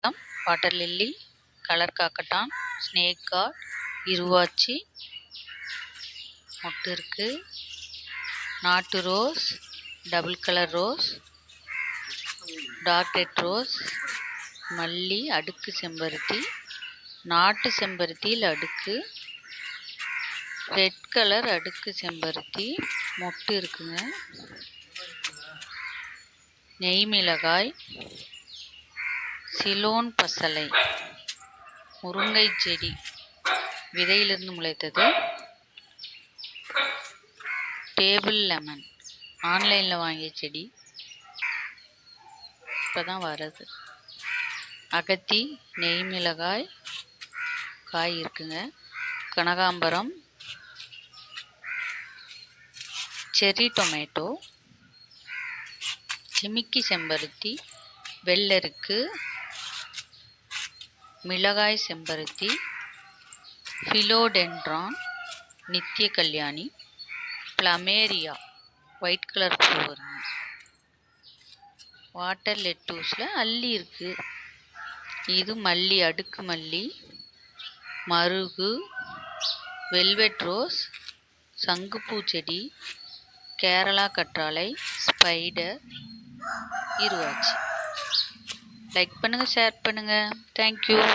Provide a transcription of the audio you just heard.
Water lily, colour காக்கட்டான், snake gourd, இருவாச்சி மொட்டு இருக்கு. நாட்டு rose, double colour rose, dark red rose, மல்லி, அடுக்கு செம்பருத்தி, நாட்டு செம்பருத்தியில் அடுக்கு, ரெட் கலர் அடுக்கு செம்பருத்தி மொட்டு இருக்குங்க. நெய் மிளகாய், சிலோன் பசலை, முருங்கை செடி விதையிலிருந்து முளைத்தது. டேபிள் லெமன் ஆன்லைனில் வாங்கிய செடி, இப்போதான் வருது. அகத்தி, நெய் மிளகாய் காய் இருக்குங்க. கனகாம்பரம், செர்ரி டொமேட்டோ, சிமிக்கி செம்பருத்தி, வெள்ளருக்கு, மிளகாய் செம்பருத்தி, ஃபிலோடென்ட்ரான், நித்திய கல்யாணி, பிளமேரியா ஒயிட் கலர் பூ வருங்க. வாட்டர் லெட்டூஸில் அல்லி இருக்கு. இது மல்லி, அடுக்கு மல்லி, மருகு, வெல்வெட் ரோஸ், சங்குப்பூ செடி, கேரளா கற்றாழை, ஸ்பைடர், இருவாச்சி. லைக் பண்ணுங்கள், ஷேர் பண்ணுங்கள். தேங்க்யூ.